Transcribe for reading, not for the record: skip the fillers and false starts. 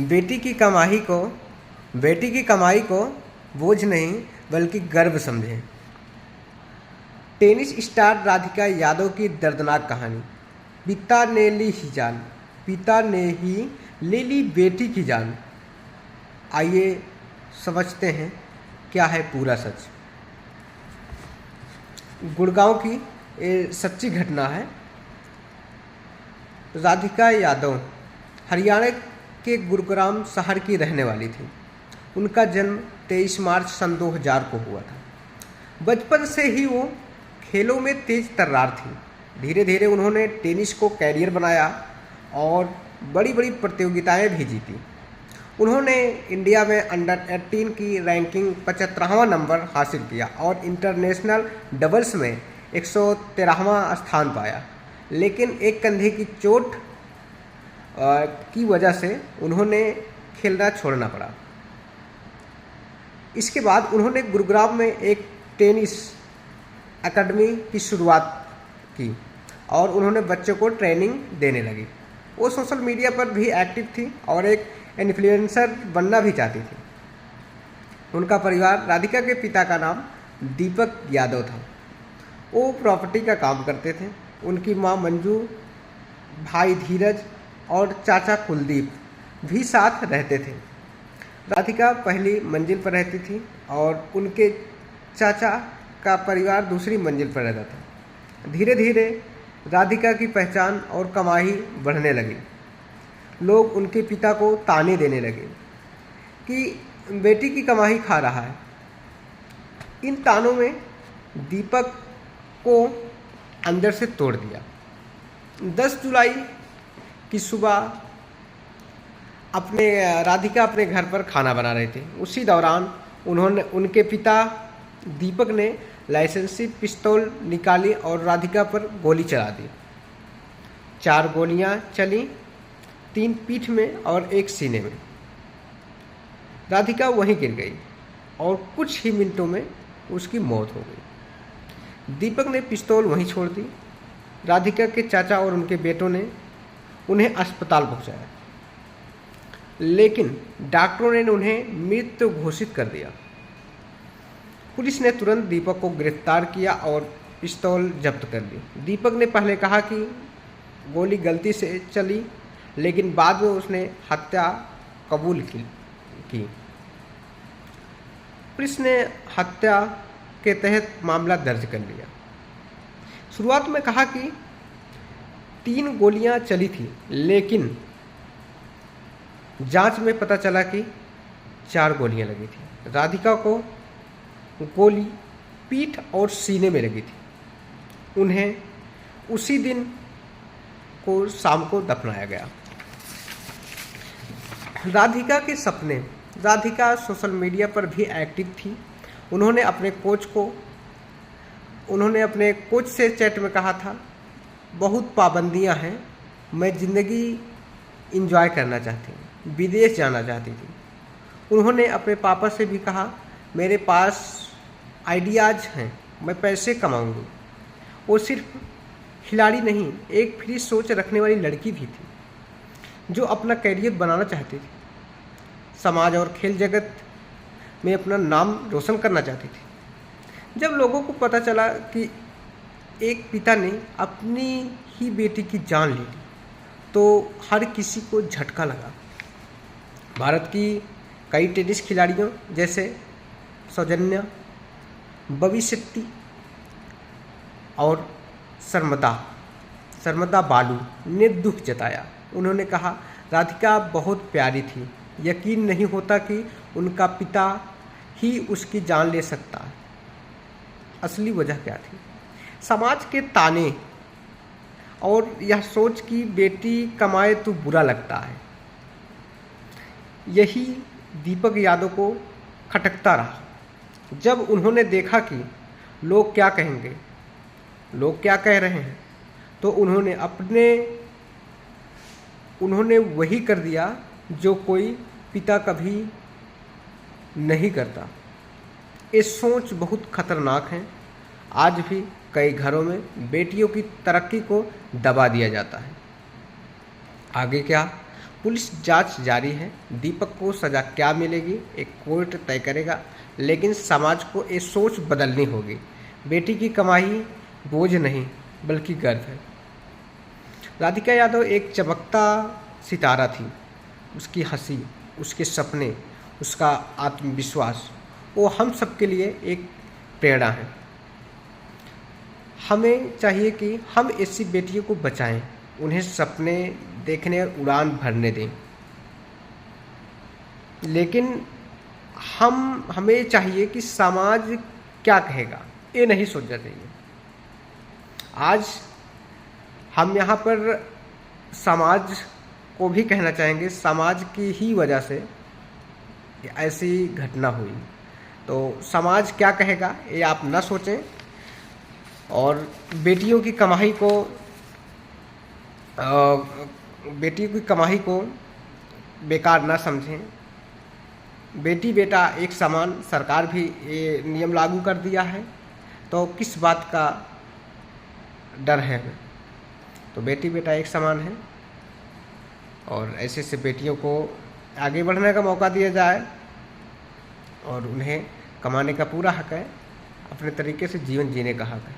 बेटी की कमाई को बोझ नहीं बल्कि गर्व समझें। टेनिस स्टार राधिका यादव की दर्दनाक कहानी। पिता ने ही ले ली बेटी की जान। आइए समझते हैं क्या है पूरा सच। गुड़गांव की ये सच्ची घटना है। राधिका यादव हरियाणा के गुरुग्राम शहर की रहने वाली थी। उनका जन्म 23 मार्च सन 2000 को हुआ था। बचपन से ही वो खेलों में तेज तर्रार थी। धीरे धीरे उन्होंने टेनिस को कैरियर बनाया और बड़ी बड़ी प्रतियोगिताएं भी जीती। उन्होंने इंडिया में अंडर 18 की रैंकिंग 75वां नंबर हासिल किया और इंटरनेशनल डबल्स में 113वां स्थान पाया। लेकिन एक कंधे की चोट की वजह से उन्होंने खेलना छोड़ना पड़ा। इसके बाद उन्होंने गुरुग्राम में एक टेनिस एकेडमी की शुरुआत की और उन्होंने बच्चों को ट्रेनिंग देने लगी। वो सोशल मीडिया पर भी एक्टिव थी और एक इन्फ्लुएंसर बनना भी चाहती थी। उनका परिवार, राधिका के पिता का नाम दीपक यादव था। वो प्रॉपर्टी का काम करते थे। उनकी मां मंजू, भाई धीरज और चाचा कुलदीप भी साथ रहते थे। राधिका पहली मंजिल पर रहती थी और उनके चाचा का परिवार दूसरी मंजिल पर रहता था। धीरे धीरे राधिका की पहचान और कमाई बढ़ने लगी। लोग उनके पिता को ताने देने लगे कि बेटी की कमाई खा रहा है। इन तानों में दीपक को अंदर से तोड़ दिया। 10 जुलाई की सुबह राधिका अपने घर पर खाना बना रहे थे। उसी दौरान उनके पिता दीपक ने लाइसेंसी पिस्तौल निकाली और राधिका पर गोली चला दी। 4 गोलियां चली, 3 पीठ में और 1 सीने में। राधिका वहीं गिर गई और कुछ ही मिनटों में उसकी मौत हो गई। दीपक ने पिस्तौल वहीं छोड़ दी। राधिका के चाचा और उनके बेटों ने उन्हें अस्पताल पहुंचाया, लेकिन डॉक्टरों ने उन्हें मृत घोषित कर दिया। पुलिस ने तुरंत दीपक को गिरफ्तार किया और पिस्तौल जब्त कर ली। दीपक ने पहले कहा कि गोली गलती से चली, लेकिन बाद में उसने हत्या कबूल की। पुलिस ने हत्या के तहत मामला दर्ज कर लिया। शुरुआत में कहा कि 3 गोलियां चली थी, लेकिन जांच में पता चला कि 4 गोलियां लगी थी। राधिका को गोली पीठ और सीने में लगी थी। उन्हें उसी दिन को शाम को दफनाया गया। राधिका के सपने। राधिका सोशल मीडिया पर भी एक्टिव थी। उन्होंने अपने कोच से चैट में कहा था, बहुत पाबंदियां हैं, मैं ज़िंदगी इंजॉय करना चाहती हूँ, विदेश जाना चाहती थी। उन्होंने अपने पापा से भी कहा, मेरे पास आइडियाज़ हैं, मैं पैसे कमाऊंगी। वो सिर्फ खिलाड़ी नहीं, एक फ्री सोच रखने वाली लड़की भी थी जो अपना करियर बनाना चाहती थी। समाज और खेल जगत में अपना नाम रोशन करना चाहती थी। जब लोगों को पता चला कि एक पिता ने अपनी ही बेटी की जान ले ली, तो हर किसी को झटका लगा। भारत की कई टेनिस खिलाड़ियों जैसे सौजन्या, बबी शेट्टी और शर्मिंदा बालू ने दुख जताया। उन्होंने कहा, राधिका बहुत प्यारी थी, यकीन नहीं होता कि उनका पिता ही उसकी जान ले सकता है। असली वजह क्या थी? समाज के ताने और यह सोच कि बेटी कमाए तो बुरा लगता है, यही दीपक यादव को खटकता रहा। जब उन्होंने देखा कि लोग क्या कहेंगे, लोग क्या कह रहे हैं, तो उन्होंने वही कर दिया जो कोई पिता कभी नहीं करता। ये सोच बहुत खतरनाक है। आज भी कई घरों में बेटियों की तरक्की को दबा दिया जाता है। आगे क्या? पुलिस जांच जारी है। दीपक को सज़ा क्या मिलेगी एक कोर्ट तय करेगा, लेकिन समाज को ये सोच बदलनी होगी। बेटी की कमाई बोझ नहीं बल्कि गर्व है। राधिका यादव एक चमकता सितारा थी। उसकी हंसी, उसके सपने, उसका आत्मविश्वास वो हम सब के लिए एक प्रेरणा है। हमें चाहिए कि हम ऐसी बेटियों को बचाएं, उन्हें सपने देखने और उड़ान भरने दें। लेकिन हमें चाहिए कि समाज क्या कहेगा ये नहीं सोचना चाहिए। आज हम यहाँ पर समाज को भी कहना चाहेंगे, समाज की ही वजह से ऐसी घटना हुई। तो समाज क्या कहेगा ये आप ना सोचें और बेटियों की कमाई को बेकार ना समझें। बेटी बेटा एक समान, सरकार भी ये नियम लागू कर दिया है, तो किस बात का डर है हमें। तो बेटी बेटा एक समान है और ऐसे बेटियों को आगे बढ़ने का मौका दिया जाए और उन्हें कमाने का पूरा हक है, अपने तरीके से जीवन जीने का हक है।